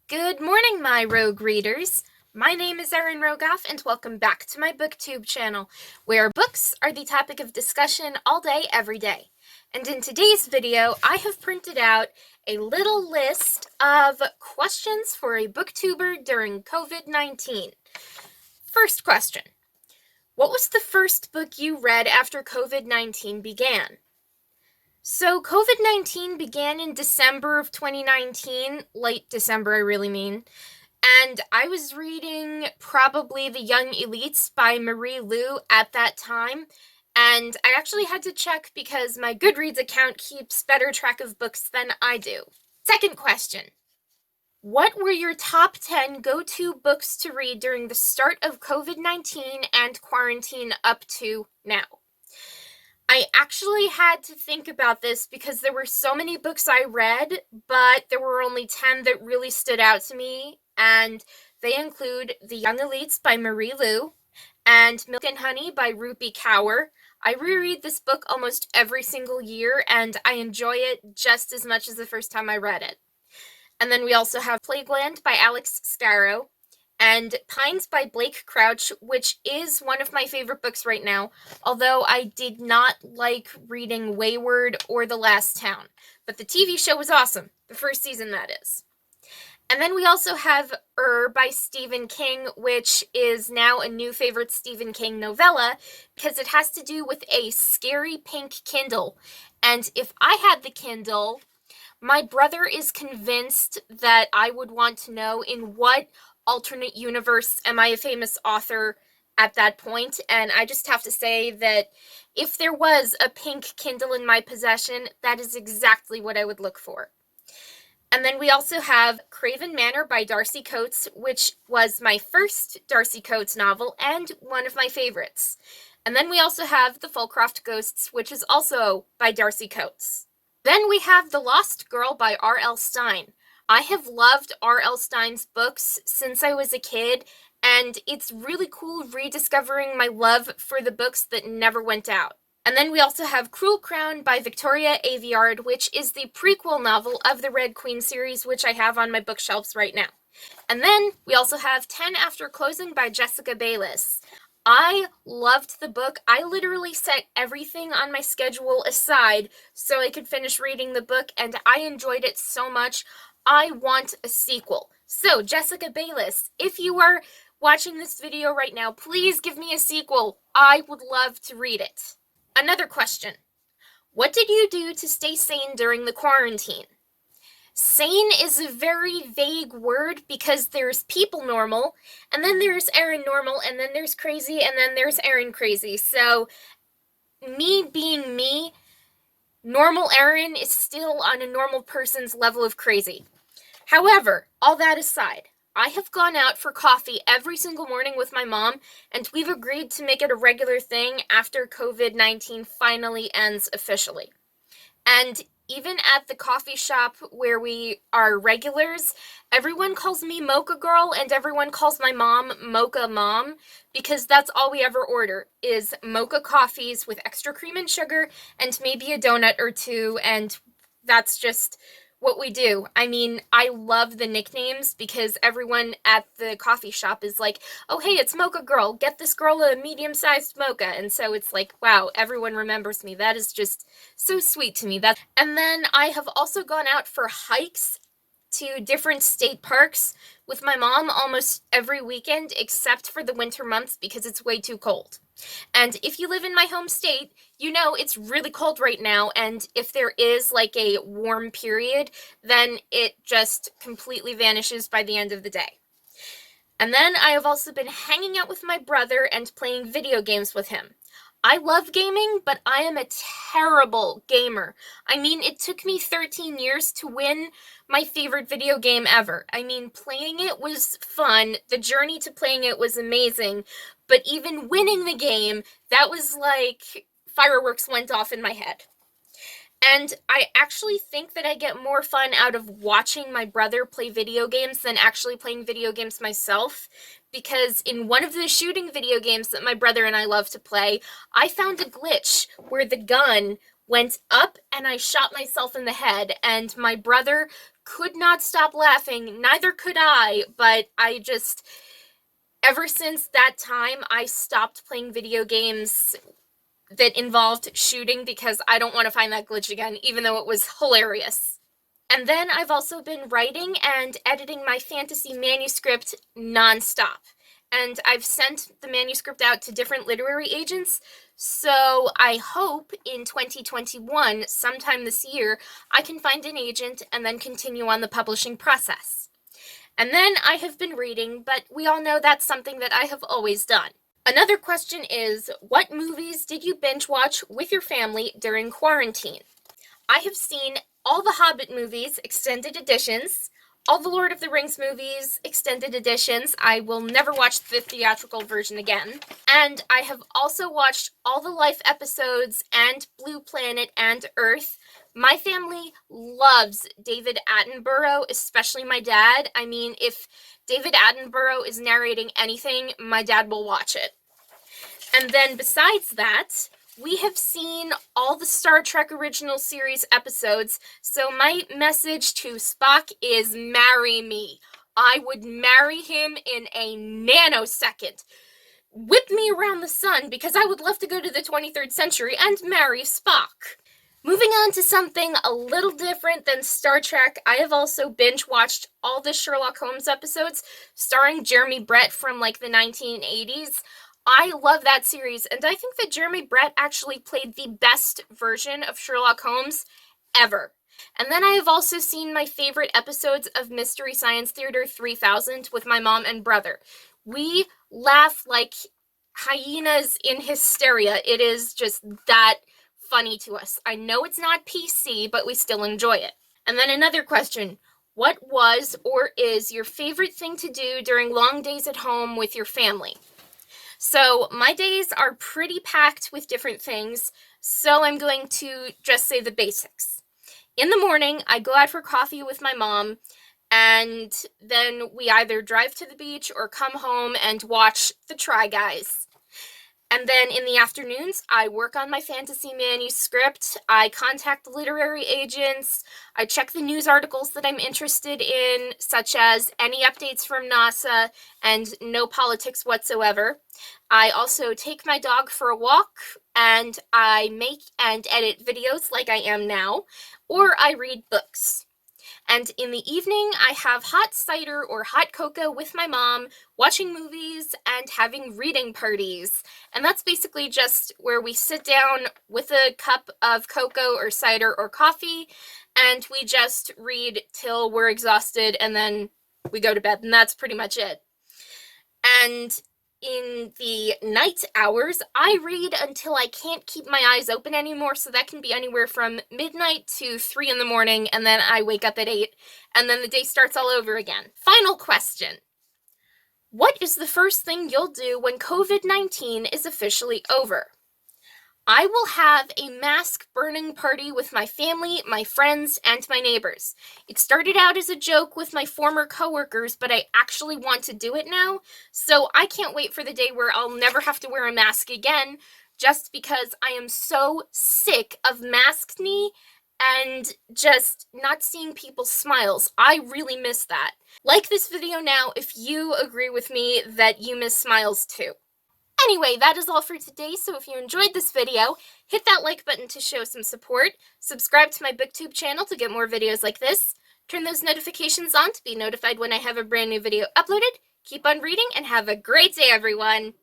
Good morning, my rogue readers. My name is Erin Rogoff, and welcome back to my BookTube channel, where books are the topic of discussion all day, every day. And in today's video, I have printed out a little list of questions for a BookTuber during COVID-19. First question. What was the first book you read after COVID-19 began? So COVID-19 began in December of 2019, late December I really mean, and I was reading probably The Young Elites by Marie Lu at that time, and I actually had to check because my Goodreads account keeps better track of books than I do. Second question. What were your top 10 go-to books to read during the start of COVID-19 and quarantine up to now? I actually had to think about this because there were so many books I read, but there were only 10 that really stood out to me, and they include The Young Elites by Marie Lu and Milk and Honey by Rupi Kaur. I reread this book almost every single year, and I enjoy it just as much as the first time I read it. And then we also have Plagueland by Alex Scarrow, and Pines by Blake Crouch, which is one of my favorite books right now, although I did not like reading Wayward or The Last Town. But the TV show was awesome. The first season, that is. And then we also have by Stephen King, which is now a new favorite Stephen King novella because it has to do with a scary pink Kindle. And if I had the Kindle, my brother is convinced that I would want to know in what alternate universe am I a famous author at that point, and I just have to say that if there was a pink Kindle in my possession, that is exactly what I would look for. And then we also have Craven Manor by Darcy Coates, which was my first Darcy Coates novel and one of my favorites. And then we also have The Fulcroft Ghosts, which is also by Darcy Coates. Then we have The Lost Girl by R.L. Stine. I have loved R.L. Stine's books since I was a kid, and it's really cool rediscovering my love for the books that never went out. And then we also have Cruel Crown by Victoria Aveyard, which is the prequel novel of the Red Queen series, which I have on my bookshelves right now. And then we also have 10 After Closing by Jessica Bayliss. I loved the book. I literally set everything on my schedule aside so I could finish reading the book, and I enjoyed it so much. I want a sequel. So, Jessica Bayliss, if you are watching this video right now, please give me a sequel. I would love to read it. Another question. What did you do to stay sane during the quarantine? Sane is a very vague word because there's people normal, and then there's Erin normal, and then there's crazy, and then there's Erin crazy. So, me being me, normal Erin is still on a normal person's level of crazy. However, all that aside, I have gone out for coffee every single morning with my mom, and we've agreed to make it a regular thing after COVID-19 finally ends officially. And even at the coffee shop where we are regulars, everyone calls me Mocha Girl and everyone calls my mom Mocha Mom, because that's all we ever order is mocha coffees with extra cream and sugar and maybe a donut or two, and that's just what we do. I mean, I love the nicknames because everyone at the coffee shop is like, oh hey, it's Mocha Girl, get this girl a medium-sized mocha. And so it's like, wow, everyone remembers me. That is just so sweet to me. And then I have also gone out for hikes to different state parks with my mom almost every weekend except for the winter months because it's way too cold. And if you live in my home state, you know it's really cold right now, and if there is like a warm period, then it just completely vanishes by the end of the day. And then I have also been hanging out with my brother and playing video games with him. I love gaming, but I am a terrible gamer. I mean, it took me 13 years to win my favorite video game ever. I mean, playing it was fun. The journey to playing it was amazing. But even winning the game, that was like fireworks went off in my head. And I actually think that I get more fun out of watching my brother play video games than actually playing video games myself, because in one of the shooting video games that my brother and I love to play, I found a glitch where the gun went up and I shot myself in the head, and my brother could not stop laughing, neither could I, but ever since that time, I stopped playing video games that involved shooting because I don't want to find that glitch again, even though it was hilarious. And then I've also been writing and editing my fantasy manuscript nonstop. And I've sent the manuscript out to different literary agents, so I hope in 2021, sometime this year, I can find an agent and then continue on the publishing process. And then I have been reading, but we all know that's something that I have always done. Another question is, what movies did you binge watch with your family during quarantine? I have seen all the Hobbit movies, extended editions, all the Lord of the Rings movies, extended editions. I will never watch the theatrical version again. And I have also watched all the Life episodes and Blue Planet and Earth. My family loves David Attenborough, especially my dad. I mean, if David Attenborough is narrating anything, my dad will watch it. And then besides that, we have seen all the Star Trek original series episodes, so my message to Spock is marry me. I would marry him in a nanosecond. Whip me around the sun because I would love to go to the 23rd century and marry Spock. Moving on to something a little different than Star Trek, I have also binge-watched all the Sherlock Holmes episodes starring Jeremy Brett from like the 1980s. I love that series, and I think that Jeremy Brett actually played the best version of Sherlock Holmes ever. And then I have also seen my favorite episodes of Mystery Science Theater 3000 with my mom and brother. We laugh like hyenas in hysteria. It is just that funny to us. I know it's not PC, but we still enjoy it. And then another question. What was or is your favorite thing to do during long days at home with your family? So my days are pretty packed with different things, so I'm going to just say the basics. In the morning, I go out for coffee with my mom, and then we either drive to the beach or come home and watch the Try Guys. And then in the afternoons, I work on my fantasy manuscript, I contact literary agents, I check the news articles that I'm interested in, such as any updates from NASA and no politics whatsoever. I also take my dog for a walk, and I make and edit videos like I am now, or I read books. And in the evening, I have hot cider or hot cocoa with my mom, watching movies and having reading parties. And that's basically just where we sit down with a cup of cocoa or cider or coffee, and we just read till we're exhausted, and then we go to bed, and that's pretty much it. And in the night hours, I read until I can't keep my eyes open anymore, so that can be anywhere from midnight to 3 in the morning, and then I wake up at 8, and then the day starts all over again. Final question. What is the first thing you'll do when COVID-19 is officially over? I will have a mask burning party with my family, my friends, and my neighbors. It started out as a joke with my former coworkers, but I actually want to do it now, so I can't wait for the day where I'll never have to wear a mask again, just because I am so sick of maskne and just not seeing people's smiles. I really miss that. Like this video now if you agree with me that you miss smiles too. Anyway, that is all for today, so if you enjoyed this video, hit that like button to show some support, subscribe to my BookTube channel to get more videos like this, turn those notifications on to be notified when I have a brand new video uploaded, keep on reading, and have a great day, everyone!